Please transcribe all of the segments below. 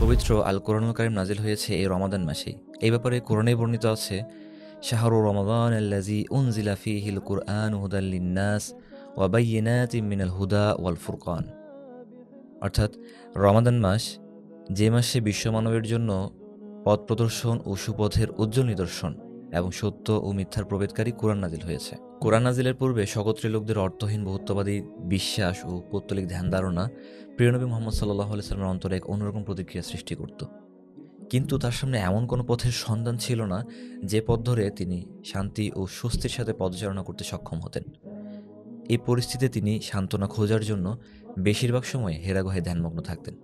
পবিত্র আল কোরআনুল কারীম নাজিল হয়েছে এই রমাদান মাসেই। এই ব্যাপারে কোরআনে বর্ণিত আছে, শাহরু রমাদান আল্লাযী উনজিলা ফীহিল কুরআনু হুদাল লিন্নাস ওয়া বায়্যিনাতিম মিনাল হুদা ওয়াল ফুরকান। অর্থাৎ রমাদান মাস, যে মাসে বিশ্বমানবের জন্য পথ প্রদর্শন ও সুপথের উজ্জ্বল নিদর্শন এবং সত্য ও মিথ্যার প্রভেদকারী কোরআন নাজিল হয়েছে। কোরআন নাজিলের পূর্বে সকত্রে লোকদের অর্থহীন বহুত্ববাদী বিশ্বাস ও পৌত্তলিক ধ্যান ধারণা প্রিয়নবী মুহাম্মদ সাল্লাল্লাহু আলাইহি সাল্লামের অন্তরে এক অন্যরকম প্রতিক্রিয়া সৃষ্টি করত। কিন্তু তার সামনে এমন কোনো পথের সন্ধান ছিল না যে পথ ধরে তিনি শান্তি ও স্বস্তির সাথে পদচারণা করতে সক্ষম হতেন। এই পরিস্থিতিতে তিনি সান্ত্বনা খোঁজার জন্য বেশিরভাগ সময় হেরা গুহায় ধ্যানমগ্ন থাকতেন।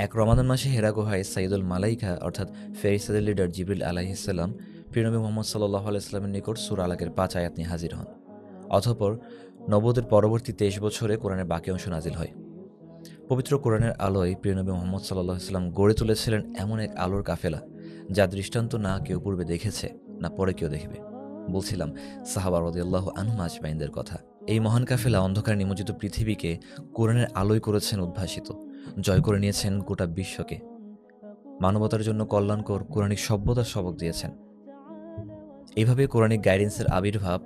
এক রমাদান মাসে হেরা গুহায় সাইয়্যিদুল মালাইকা অর্থাৎ ফেরেশতাদের লিডার জিবরিল আলাইহিস সালাম প্রিয়নবী মুহাম্মদ সাল্লাল্লাহু আলাইহি সাল্লামের নিকট সূরা আলাকের ৫ আয়াত নিয়ে হাজির হন। অতঃপর নবুয়তের পরবর্তী ২৩ বছরে কোরআনের বাকি অংশ নাজিল হয়। পবিত্র কোরআনের আলোয় প্রিয়নবী মুহাম্মদ সাল্লাল্লাহু আলাইহি সাল্লাম গড়ে তুলেছিলেন এমন এক আলোর কাফেলা, যা দৃষ্টান্ত না কেউ পূর্বে দেখেছে, না পরে কেউ দেখবে। বলছিলাম সাহাবা রাদিয়াল্লাহু আনহুম আজমাইনদের কথা। এই মহান কাফেলা অন্ধকার নিমজ্জিত পৃথিবীকে কোরআনের আলোয় করেছেন উদ্ভাসিত, জয় করে নিয়েছেন গোটা বিশ্বকে। মানবতার জন্য কল্যাণকর কোরআনিক সভ্যতার সবক দিয়েছেন। এইভাবে কোরআনিক গাইডেন্সের আবির্ভাব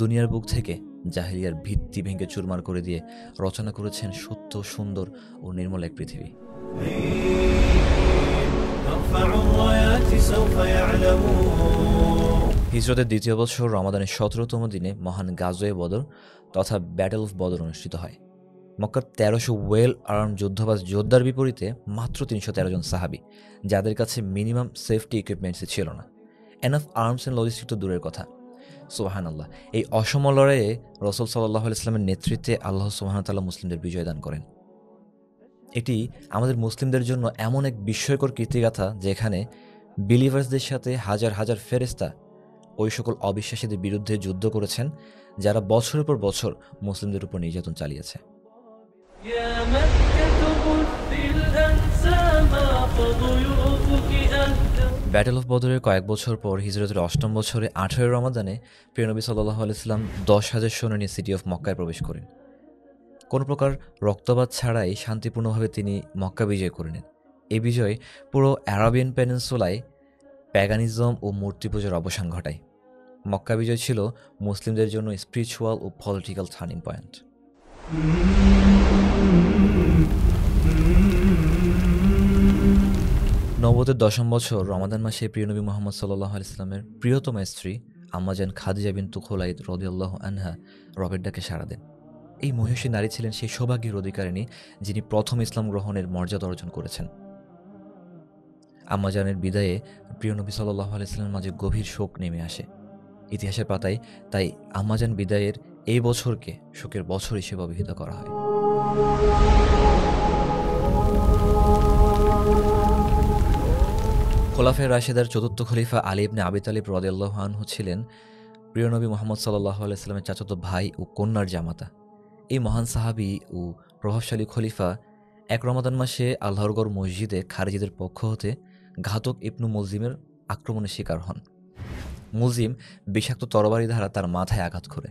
দুনিয়ার বুক থেকে জাহেলিয়ার ভিত্তি ভেঙে চুরমার করে দিয়ে রচনা করেছেন সত্য, সুন্দর ও নির্মল এক পৃথিবী। হিজরতের দ্বিতীয় বছর রমাদানের ১৭তম দিনে মহান গাজওয়ে বদর তথা ব্যাটল অফ বদর অনুষ্ঠিত হয়। মক্কার ১৩০০ ওয়েল আর্ম যুদ্ধবাজ যোদ্ধার বিপরীতে মাত্র ৩১৩ জন সাহাবী, যাদের কাছে মিনিমাম সেফটি ইকুইপমেন্টসই ছিল না। এনাফ আর্মস অ্যান্ড লজিস্টিক তো দূরের কথা। সুবহানাল্লাহ, এই অসম লড়াইয়ে রাসূল সাল্লাল্লাহু আলাইহি ওয়াসাল্লামের নেতৃত্বে আল্লাহ সুবহানাহু ওয়া তাআলা মুসলিমদের বিজয় দান করেন। এটি আমাদের মুসলিমদের জন্য এমন এক বিস্ময়কর কীর্তিগাথা, যেখানে বিলিভার্সদের সাথে হাজার হাজার ফেরেশতা ওই সকল অবিশ্বাসীদের বিরুদ্ধে যুদ্ধ করেছেন, যারা বছরের পর বছর মুসলিমদের উপর নির্যাতন চালিয়েছে। ব্যাটল অফ বদরের কয়েক বছর পর হিজরতের ৮ম বছরে ১৮ রমাদানে প্রিয়নবী সাল্লাল্লাহু আলাইহি ওয়াসাল্লাম ১০,০০০ সৈন্য নিয়ে সিটি অফ মক্কায় প্রবেশ করেন। কোনো প্রকার রক্তপাত ছাড়াই শান্তিপূর্ণভাবে তিনি মক্কা বিজয় করে নেন। এই বিজয় পুরো আরাবিয়ান পেনিনসুলায় প্যাগানিজম ও মূর্তি পূজার অবসান ঘটায়। মক্কা বিজয় ছিল মুসলিমদের জন্য স্পিরিচুয়াল ও পলিটিক্যাল টার্নিং পয়েন্ট। নবুয়তের ১০ম বছর রমাদান মাসে প্রিয়নবী মুহাম্মদ সাল্লাল্লাহু আলাইহি ওয়াসাল্লামের প্রিয়তমা স্ত্রী আম্মাজান খাদিজা বিনতু খুলাইদ রাদিয়াল্লাহু আনহা রবের ডাকে সাড়া দেন। এই মহিষী নারী ছিলেন সেই সৌভাগ্যের অধিকারিণী, যিনি প্রথম ইসলাম গ্রহণের মর্যাদা অর্জন করেছেন। আম্মাজানের বিদায়ে প্রিয়নবী সাল্লাল্লাহু আলাইহি ওয়াসাল্লামের মাঝে গভীর শোক নেমে আসে। ইতিহাসের পাতায় তাই আম্মাজান বিদায়ের এই বছরকে শোকের বছর হিসেবে অভিহিত করা হয়। খোলাফায়ে রাশেদার চতুর্থ খলিফা আলী ইবনে আবি তালিব রাদিয়াল্লাহু আনহু ছিলেন প্রিয়নবী মুহাম্মদ সাল্লাল্লাহু আলাইহি ওয়াসাল্লামের চাচাতো ভাই ও কন্যার জামাতা। এই মহান সাহাবী ও প্রভাবশালী খলিফা এক রমাদান মাসে আল্লাহর গড় মসজিদে খারিজিদের পক্ষ হতে ঘাতক ইবনু মুলজিমের আক্রমণের শিকার হন। মুলজিম বিষাক্ত তরবারি দ্বারা তার মাথায় আঘাত করে।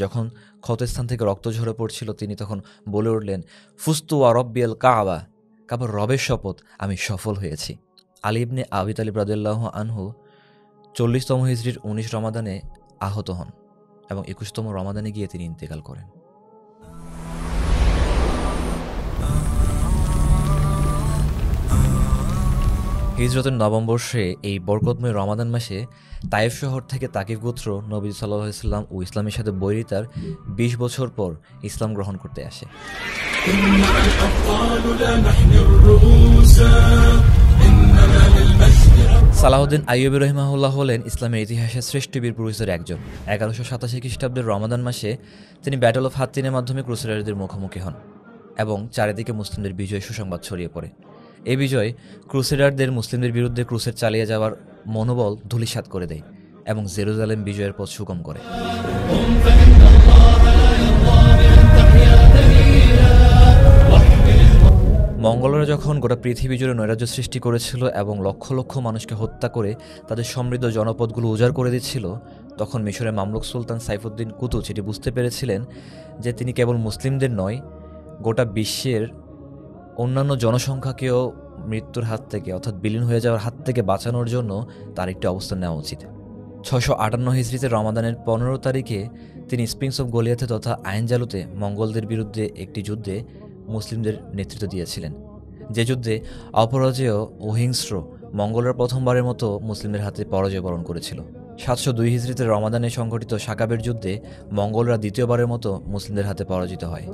যখন ক্ষতস্থান থেকে রক্ত ঝরে পড়ছিল, তিনি তখন বলে উঠলেন, ফুস্তু ওয়া রব্বিয়াল কাবা, কাবার রবের শপথ, আমি সফল হয়েছি। আলী ইবনে আবি তালিব রাদিয়াল্লাহু আনহু ৪০তম হিজরির ১৯ রমাদানে আহত হন এবং ২১তম রমাদানে গিয়ে তিনি ইন্তেকাল করেন। হিজরতের নবম বর্ষে এই বরকতময় রমাদান মাসে তায়েফ শহর থেকে তাকিফ গোত্র নবী সাল্লাল্লাহু আলাইহি ওয়াসাল্লাম ও ইসলামের সাথে বৈরিতার ২০ বছর পর ইসলাম গ্রহণ করতে আসে। সালাহউদ্দিন আইয়ুবী রাহিমাহুল্লাহ হলেন ইসলামের ইতিহাসের শ্রেষ্ঠ বীর পুরুষদের একজন। ১১৮৭ খ্রিস্টাব্দের রমাদান মাসে তিনি ব্যাটল অফ হাত্তিনের মাধ্যমে ক্রুসেডারদের মুখোমুখি হন এবং চারিদিকে মুসলিমদের বিজয় সুসংবাদ ছড়িয়ে পড়ে। এই বিজয় ক্রুসেডারদের মুসলিমদের বিরুদ্ধে ক্রুসেড চালিয়ে যাওয়ার মনোবল ধূলিসাৎ করে দেয় এবং জেরুজালেম বিজয়ের পথ সুগম করে। মঙ্গলরা যখন গোটা পৃথিবী জুড়ে নৈরাজ্য সৃষ্টি করেছিল এবং লক্ষ লক্ষ মানুষকে হত্যা করে তাদের সমৃদ্ধ জনপদগুলো উজাড় করে দিচ্ছিল, তখন মিশরের মামলুক সুলতান সাইফুদ্দিন কুতুজ এটি বুঝতে পেরেছিলেন যে তিনি কেবল মুসলিমদের নয়, গোটা বিশ্বের অন্যান্য জনসংখ্যাকেও মৃত্যুর হাত থেকে অর্থাৎ বিলীন হয়ে যাওয়ার হাত থেকে বাঁচানোর জন্য তার একটি অবস্থান নেওয়া উচিত। 658 হিজরিতে রমাদানের 15 তারিখে তিনি স্প্রিংস অফ গলিয়াথে তথা আইনজালুতে মঙ্গলদের বিরুদ্ধে একটি যুদ্ধে মুসলিমদের নেতৃত্ব দিয়েছিলেন, যে যুদ্ধে অপরাজেয় ও হিংস্র মঙ্গলরা প্রথমবারের মতো মুসলিমদের হাতে পরাজয় বরণ করেছিল। 702 হিজরিতে রমাদানে সংঘটিত সাকাবের যুদ্ধে মঙ্গলরা দ্বিতীয়বারের মতো মুসলিমদের হাতে পরাজিত হয়।